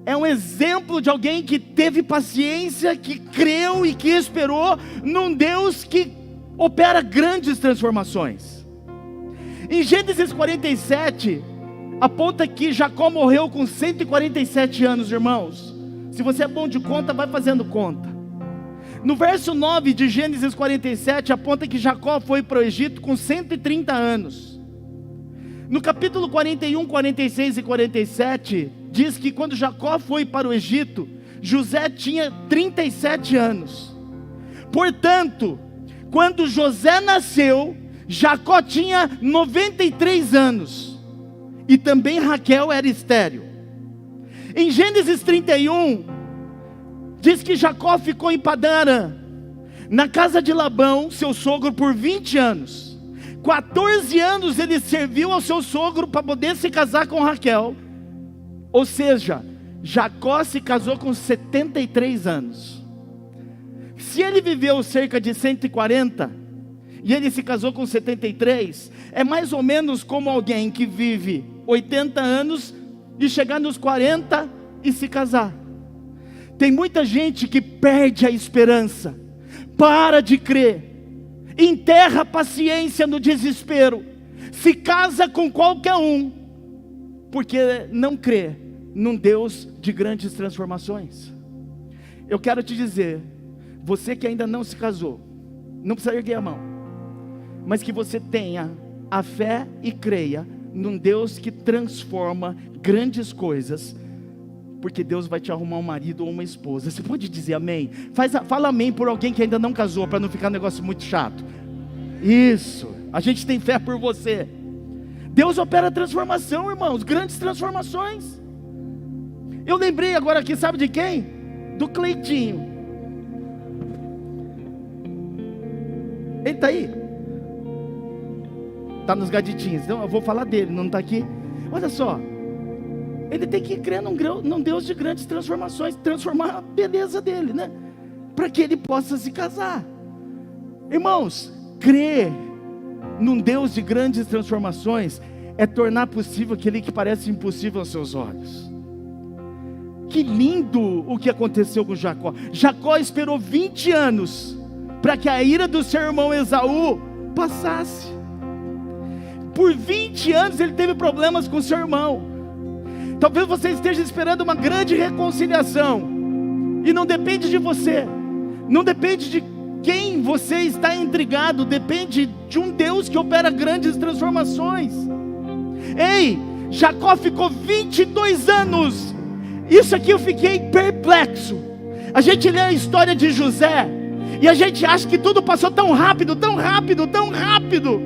é um exemplo de alguém que teve paciência, que creu e que esperou num Deus que opera grandes transformações. Em Gênesis 47, aponta que Jacó morreu com 147 anos, irmãos. Se você é bom de conta, vai fazendo conta. No verso 9 de Gênesis 47, aponta que Jacó foi para o Egito com 130 anos. No capítulo 41, 46 e 47, diz que quando Jacó foi para o Egito, José tinha 37 anos. Portanto, quando José nasceu, Jacó tinha 93 anos. E também Raquel era estéril. Em Gênesis 31, diz que Jacó ficou em Padã Arã, na casa de Labão, seu sogro, por 20 anos. 14 anos ele serviu ao seu sogro para poder se casar com Raquel. Ou seja, Jacó se casou com 73 anos. Se ele viveu cerca de 140 e ele se casou com 73, é mais ou menos como alguém que vive 80 anos e chegar nos 40 e se casar. Tem muita gente que perde a esperança, para de crer, enterra a paciência no desespero, se casa com qualquer um, porque não crê num Deus de grandes transformações. Eu quero te dizer, você que ainda não se casou, não precisa erguer a mão, mas que você tenha a fé e creia num Deus que transforma grandes coisas, porque Deus vai te arrumar um marido ou uma esposa. Você pode dizer amém? Fala amém por alguém que ainda não casou, para não ficar um negócio muito chato. Isso, a gente tem fé por você. Deus opera transformação, irmãos, grandes transformações. Eu lembrei agora aqui, sabe de quem? Do Cleitinho. Ele está aí? Está nos gaditinhos. Então eu vou falar dele, não está aqui? Olha só, ele tem que crer num Deus de grandes transformações, transformar a beleza dele, né? Para que ele possa se casar. Irmãos, crer num Deus de grandes transformações é tornar possível aquele que parece impossível aos seus olhos. Que lindo o que aconteceu com Jacó. Jacó esperou 20 anos para que a ira do seu irmão Esaú passasse. Por 20 anos ele teve problemas com seu irmão. Talvez você esteja esperando uma grande reconciliação, e não depende de você, não depende de quem você está intrigado, depende de um Deus que opera grandes transformações. Ei, Jacó ficou 22 anos, isso aqui eu fiquei perplexo. A gente lê a história de José, e a gente acha que tudo passou tão rápido, tão rápido, tão rápido.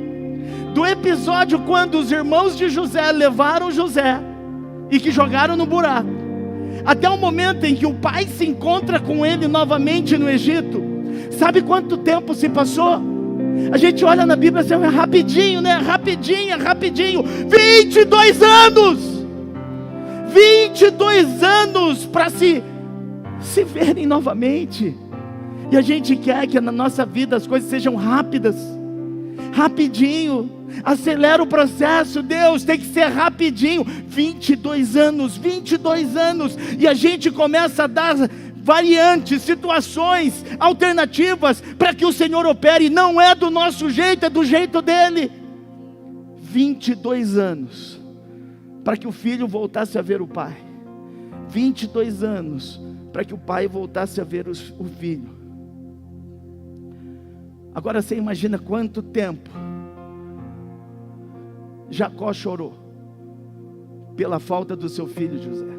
Do episódio quando os irmãos de José levaram José e que jogaram no buraco, até o momento em que o pai se encontra com ele novamente no Egito, sabe quanto tempo se passou? A gente olha na Bíblia assim, é rapidinho, né? Rapidinho, 22 anos! 22 anos para se verem novamente. E a gente quer que na nossa vida as coisas sejam rápidas. rapidinho, acelera o processo. Deus, tem que ser rapidinho. 22 anos, e a gente começa a dar variantes, situações, alternativas, para que o Senhor opere. Não é do nosso jeito, é do jeito dele. 22 anos, para que o filho voltasse a ver o pai. 22 anos, para que o pai voltasse a ver o filho. Agora você imagina quanto tempo Jacó chorou pela falta do seu filho José.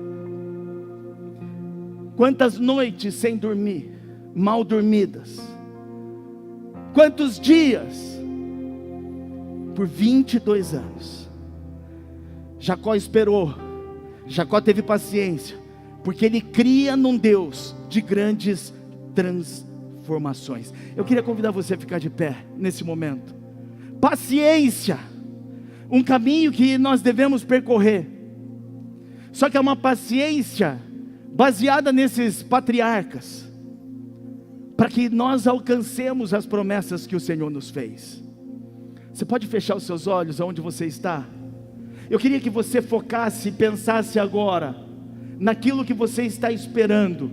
Quantas noites sem dormir, mal dormidas. Quantos dias. Por 22 anos Jacó esperou. Jacó teve paciência, porque ele cria num Deus de grandes transformações. Eu queria convidar você a ficar de pé nesse momento. Paciência, um caminho que nós devemos percorrer. Só que é uma paciência baseada nesses patriarcas, para que nós alcancemos as promessas que o Senhor nos fez. Você pode fechar os seus olhos aonde você está? Eu queria que você focasse e pensasse agora naquilo que você está esperando,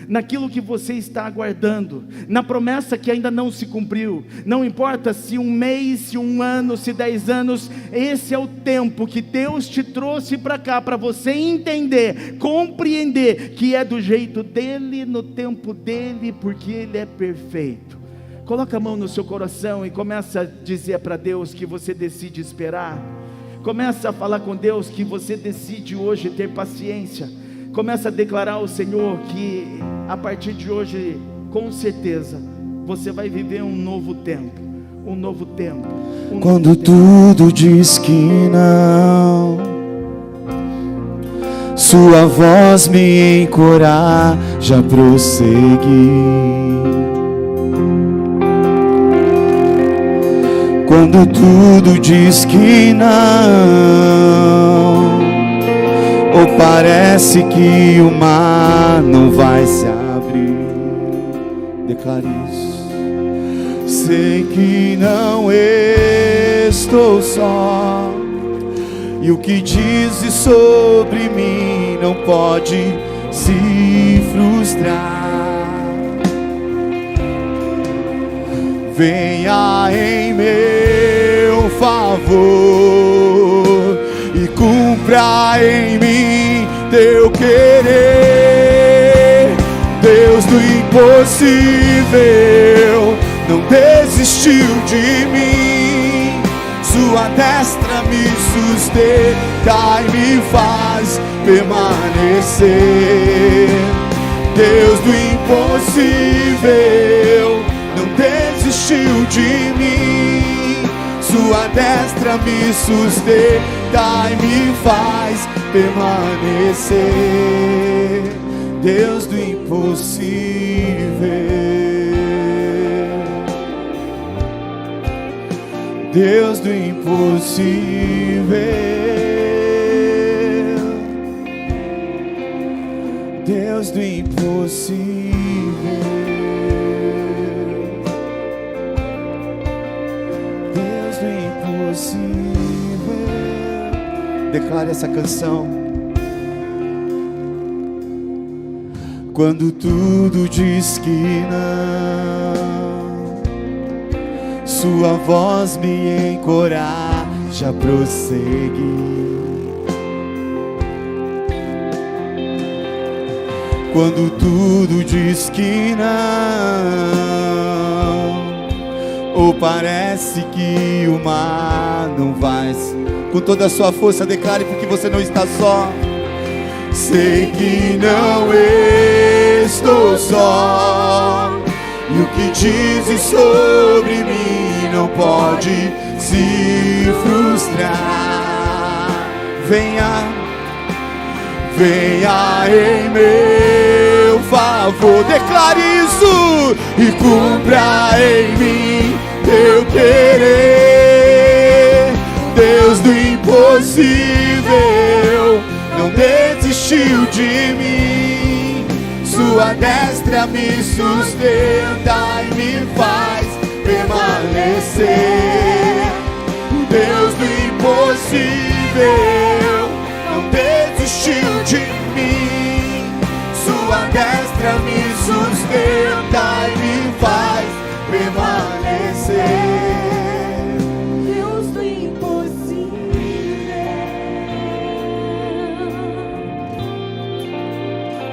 naquilo que você está aguardando, na promessa que ainda não se cumpriu. Não importa se um mês, se um ano, se 10 anos, esse é o tempo que Deus te trouxe para cá, para você entender, compreender que é do jeito dele, no tempo dele, porque ele é perfeito. Coloca a mão no seu coração e começa a dizer para Deus que você decide esperar. Começa a falar com Deus que você decide hoje ter paciência. Começa a declarar ao Senhor que a partir de hoje, com certeza, você vai viver um novo tempo. Um novo tempo. Quando tudo diz que não, sua voz me encoraja a prosseguir. Quando tudo diz que não, ou parece que o mar não vai se abrir, declare isso. Sei que não estou só, e o que dizes sobre mim não pode se frustrar. Venha em meu favor e cumpra em mim teu querer. Deus do impossível não desistiu de mim. Sua destra me sustenta e me faz permanecer. Deus do impossível não desistiu de mim. Sua destra me sustenta e me faz permanecer. Deus do impossível, Deus do impossível, Deus do impossível, Deus do impossível. Declare essa canção. Quando tudo diz que não, sua voz me encoraja a prosseguir. Quando tudo diz que não, ou parece que o mar não vai. Com toda a sua força declare, porque você não está só. Sei que não estou só, e o que dizes sobre mim não pode se frustrar. Venha, venha em meu favor, declare isso e cumpra em mim teu querer. Deus do impossível não desistiu de mim. Sua destra me sustenta e me faz permanecer. sustenta e me faz permanecer. Deus do impossível.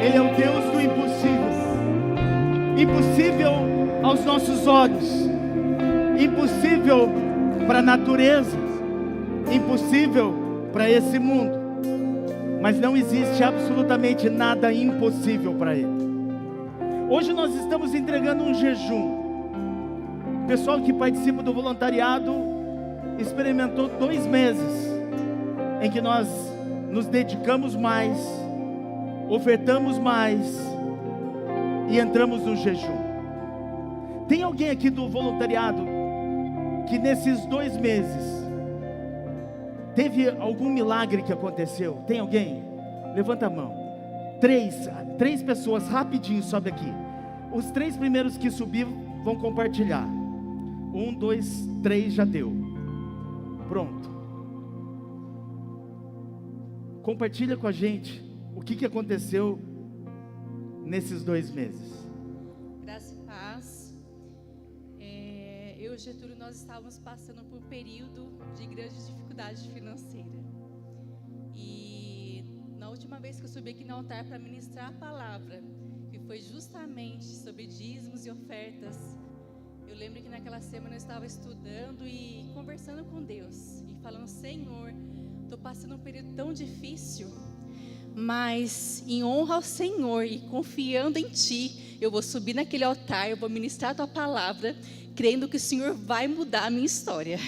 Ele é o Deus do impossível. Impossível aos nossos olhos, impossível para a natureza, impossível para esse mundo, mas não existe absolutamente nada impossível para Ele. Hoje nós estamos entregando um jejum. O pessoal que participa do voluntariado experimentou 2 meses em que nós nos dedicamos mais, ofertamos mais e entramos no jejum. Tem alguém aqui do voluntariado que nesses 2 meses teve algum milagre que aconteceu? Tem alguém? Levanta a mão. 3 pessoas, rapidinho, sobe aqui. Os 3 primeiros que subir vão compartilhar. 1, 2, 3, já deu. Pronto. Compartilha com a gente o que aconteceu nesses 2 meses. Graça e paz. Eu e o Getúlio, nós estávamos passando por um período de grande dificuldade financeira. E na última vez que eu subi aqui no altar para ministrar a palavra, que foi justamente sobre dízimos e ofertas, eu lembro que naquela semana eu estava estudando e conversando com Deus e falando: Senhor, estou passando um período tão difícil, mas em honra ao Senhor e confiando em Ti, eu vou subir naquele altar, eu vou ministrar a Tua palavra, crendo que o Senhor vai mudar a minha história.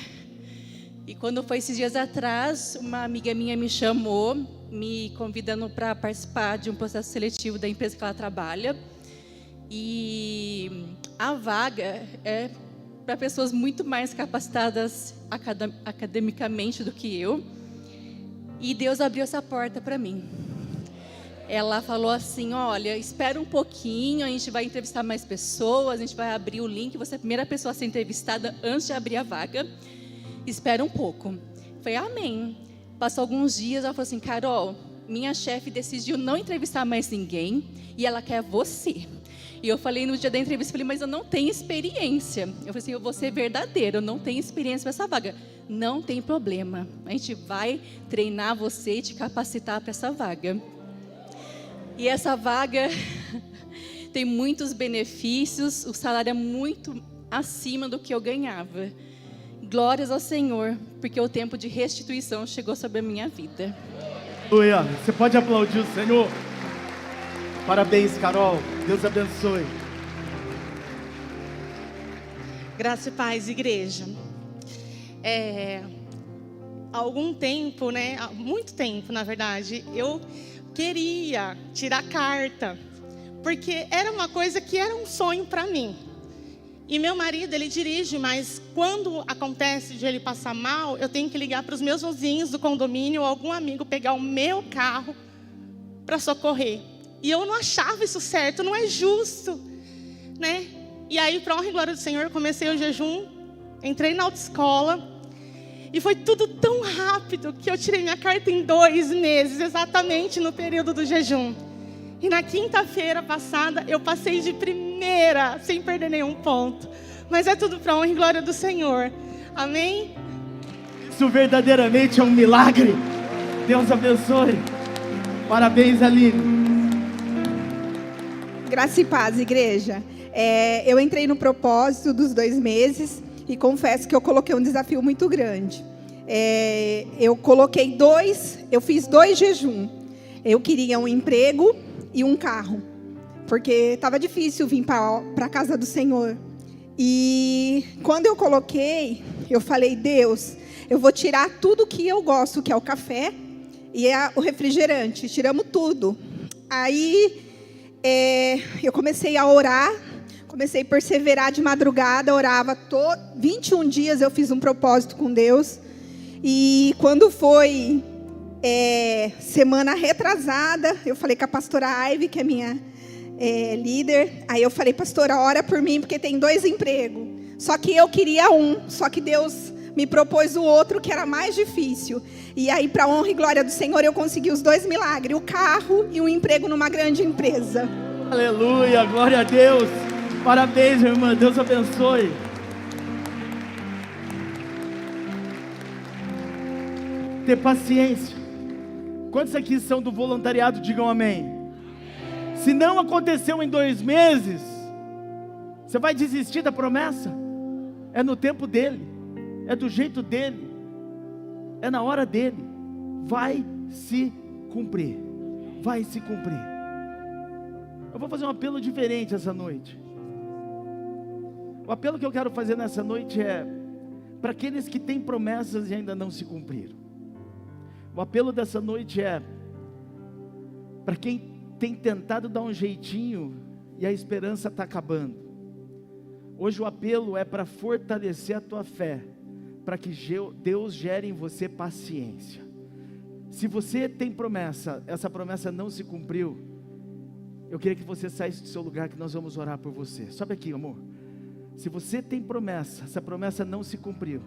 E quando foi esses dias atrás, uma amiga minha me chamou, me convidando para participar de um processo seletivo da empresa que ela trabalha. E a vaga é para pessoas muito mais capacitadas academicamente do que eu. E Deus abriu essa porta para mim. Ela falou assim: olha, espera um pouquinho, a gente vai entrevistar mais pessoas, a gente vai abrir o link, você é a primeira pessoa a ser entrevistada antes de abrir a vaga. Espera um pouco. Falei: amém. Passou alguns dias, ela falou assim: Carol, minha chefe decidiu não entrevistar mais ninguém e ela quer você. E eu falei no dia da entrevista, falei: mas eu não tenho experiência. Eu falei assim: eu vou ser verdadeira, eu não tenho experiência para essa vaga. Não tem problema, a gente vai treinar você e te capacitar para essa vaga. E essa vaga tem muitos benefícios, o salário é muito acima do que eu ganhava. Glórias ao Senhor, porque o tempo de restituição chegou sobre a minha vida. Aleluia. Você pode aplaudir o Senhor? Parabéns, Carol. Deus abençoe. Graça e paz, igreja. Há algum tempo, há muito tempo, na verdade, eu queria tirar carta, porque era uma coisa que era um sonho para mim. E meu marido, ele dirige, mas quando acontece de ele passar mal, eu tenho que ligar para os meus vizinhos do condomínio ou algum amigo pegar o meu carro para socorrer. E eu não achava isso certo, não é justo, né? E aí, para honra e glória do Senhor, eu comecei o jejum, entrei na autoescola, e foi tudo tão rápido que eu tirei minha carta em 2 meses, exatamente no período do jejum. E na quinta-feira passada, eu passei de primeira, sem perder nenhum ponto. Mas é tudo para honra e glória do Senhor. Amém? Isso verdadeiramente é um milagre. Deus abençoe. Parabéns, Aline. Graça e paz, igreja. Eu entrei no propósito dos 2 meses e confesso que eu coloquei um desafio muito grande. Eu fiz 2 jejum. Eu queria um emprego e um carro, porque estava difícil vir para a casa do Senhor. E quando eu coloquei, eu falei: Deus, eu vou tirar tudo que eu gosto, que é o café e o refrigerante. Tiramos tudo. Aí eu comecei a orar, comecei a perseverar de madrugada, orava 21 dias eu fiz um propósito com Deus. E quando foi semana retrasada, eu falei com a pastora Ivy, que é minha líder. Aí eu falei: pastora, ora por mim, porque tem 2 empregos. Só que eu queria um, só que Deus me propôs o outro, que era mais difícil. E aí, para honra e glória do Senhor, eu consegui os 2 milagres: o carro e um emprego numa grande empresa. Aleluia, glória a Deus. Parabéns, minha irmã, Deus abençoe. Ter paciência. Quantos aqui são do voluntariado? Digam amém. Se não aconteceu em 2 meses, você vai desistir da promessa? É no tempo dele, é do jeito dele, é na hora dele. Vai se cumprir, vai se cumprir. Eu vou fazer um apelo diferente essa noite. O apelo que eu quero fazer nessa noite é para aqueles que têm promessas e ainda não se cumpriram. O apelo dessa noite é para quem tem tentado dar um jeitinho e a esperança está acabando. Hoje o apelo é para fortalecer a tua fé, para que Deus gere em você paciência. Se você tem promessa, essa promessa não se cumpriu, eu queria que você saísse do seu lugar, que nós vamos orar por você. Sobe aqui, amor. Se você tem promessa, essa promessa não se cumpriu,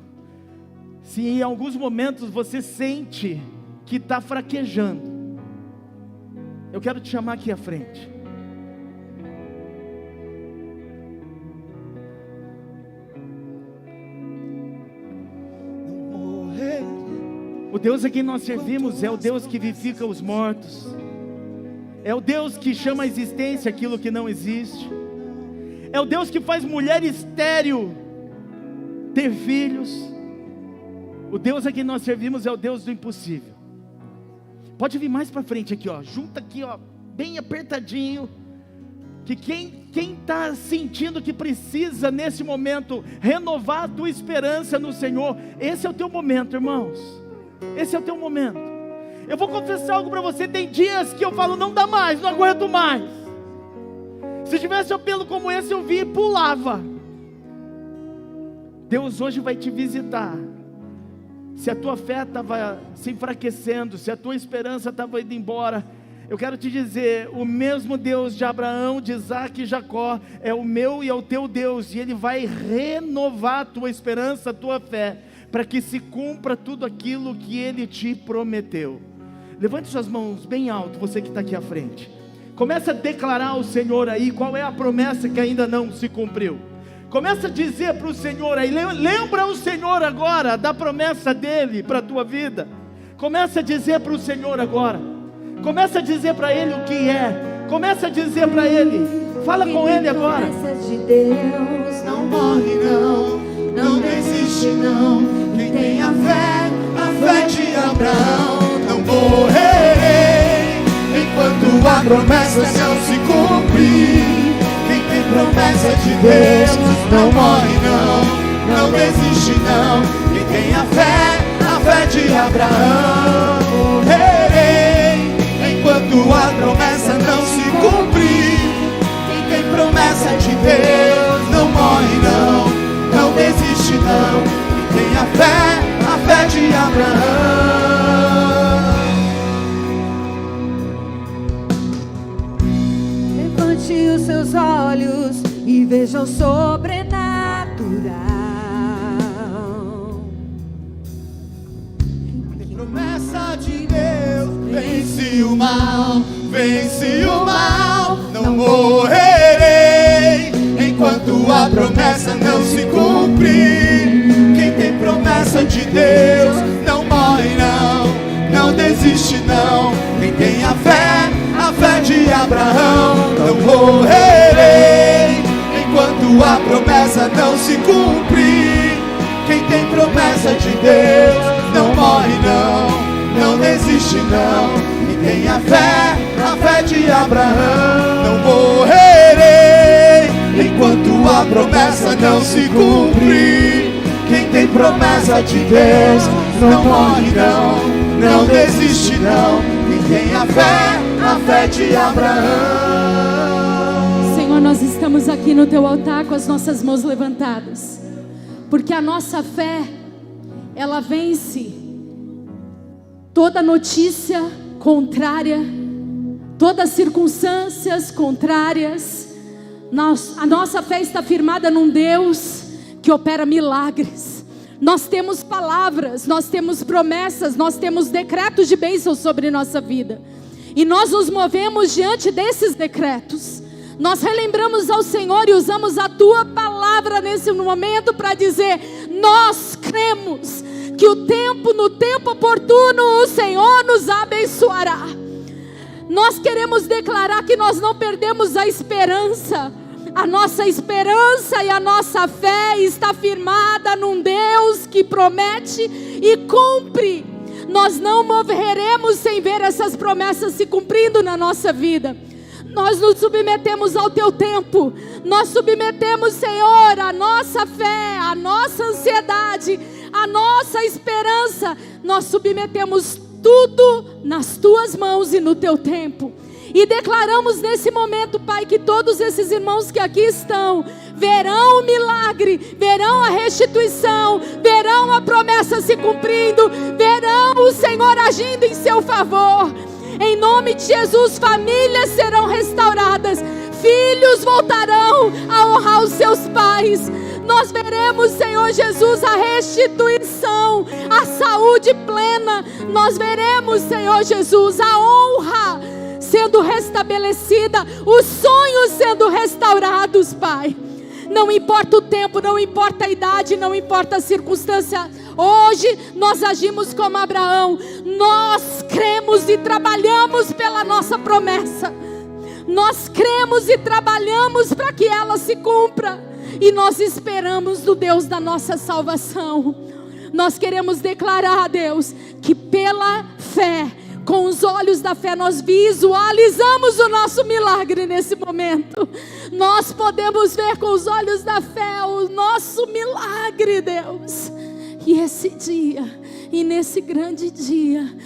se em alguns momentos você sente que está fraquejando, eu quero te chamar aqui à frente. O Deus a quem nós servimos é o Deus que vivifica os mortos, é o Deus que chama à existência aquilo que não existe, é o Deus que faz mulher estéril ter filhos. O Deus a quem nós servimos é o Deus do impossível. Pode vir mais para frente aqui, ó. Junta aqui, ó, bem apertadinho. Que quem está sentindo que precisa nesse momento renovar a tua esperança no Senhor, esse é o teu momento, irmãos. Esse é o teu momento. Eu vou confessar algo para você. Tem dias que eu falo, não dá mais, não aguento mais. Se tivesse um apelo como esse, eu via e pulava. Deus hoje vai te visitar. Se a tua fé estava se enfraquecendo, se a tua esperança estava indo embora, eu quero te dizer, o mesmo Deus de Abraão, de Isaac e Jacó, é o meu e é o teu Deus, e Ele vai renovar a tua esperança, a tua fé, para que se cumpra tudo aquilo que Ele te prometeu. Levante suas mãos bem alto, você que está aqui à frente. Começa a declarar ao Senhor aí, qual é a promessa que ainda não se cumpriu. Começa a dizer para o Senhor aí, lembra o Senhor agora da promessa dEle para a tua vida. Começa a dizer para o Senhor agora. Começa a dizer para Ele o que é. Começa a dizer para Ele. Fala com Ele agora. Promessa de Deus não morre não, não desiste não. Quem tem a fé de Abraão, não morrerei enquanto a promessa não se cumprir. Quem tem promessa de Deus não morre não, não desiste não. Quem tem a fé de Abraão, morrerei enquanto a promessa não se cumprir. Quem tem promessa de Deus não morre não, não desiste não. Quem tem a fé de Abraão. Levante os seus olhos e veja o sobrenatural. Tem promessa de Deus, vence o mal, vence o mal. Não morrerei enquanto a promessa não se cumprir. Quem tem promessa de Deus não morre não, não desiste não. Quem tem a fé de Abraão, não morrerei enquanto a promessa não se cumprir. Quem tem promessa de Deus não morre não, não desiste não. Quem tem a fé de Abraão, não morrerei enquanto a promessa não se cumprir. Quem tem promessa de Deus não morre não, não desiste não. Quem tem a fé de Abraão. Senhor, nós estamos aqui no teu altar com as nossas mãos levantadas, porque a nossa fé, ela vence toda notícia contrária, todas circunstâncias contrárias. A nossa fé está firmada num Deus que opera milagres. Nós temos palavras, nós temos promessas, nós temos decretos de bênção sobre nossa vida, e nós nos movemos diante desses decretos. Nós relembramos ao Senhor e usamos a tua palavra nesse momento para dizer: nós cremos que no tempo oportuno, o Senhor nos abençoará. Nós queremos declarar que nós não perdemos a esperança. A nossa esperança e a nossa fé está firmada num Deus que promete e cumpre. Nós não morreremos sem ver essas promessas se cumprindo na nossa vida. Nós nos submetemos ao teu tempo. Nós submetemos, Senhor, a nossa fé, a nossa ansiedade, a nossa esperança. Nós submetemos tudo nas tuas mãos e no teu tempo. E declaramos nesse momento, Pai, que todos esses irmãos que aqui estão verão o milagre, verão a restituição, verão a promessa se cumprindo, verão o Senhor agindo em seu favor. Em nome de Jesus, famílias serão restauradas, filhos voltarão a honrar os seus pais. Nós veremos, Senhor Jesus, a restituição, a saúde plena. Nós veremos, Senhor Jesus, a honra sendo restabelecida, os sonhos sendo restaurados, Pai. Não importa o tempo, não importa a idade, não importa a circunstância. Hoje nós agimos como Abraão. Nós cremos e trabalhamos pela nossa promessa. Nós cremos e trabalhamos para que ela se cumpra. E nós esperamos no Deus da nossa salvação. Nós queremos declarar, Deus, que pela fé, com os olhos da fé, nós visualizamos o nosso milagre nesse momento. Nós podemos ver com os olhos da fé o nosso milagre, Deus. E esse dia, e nesse grande dia,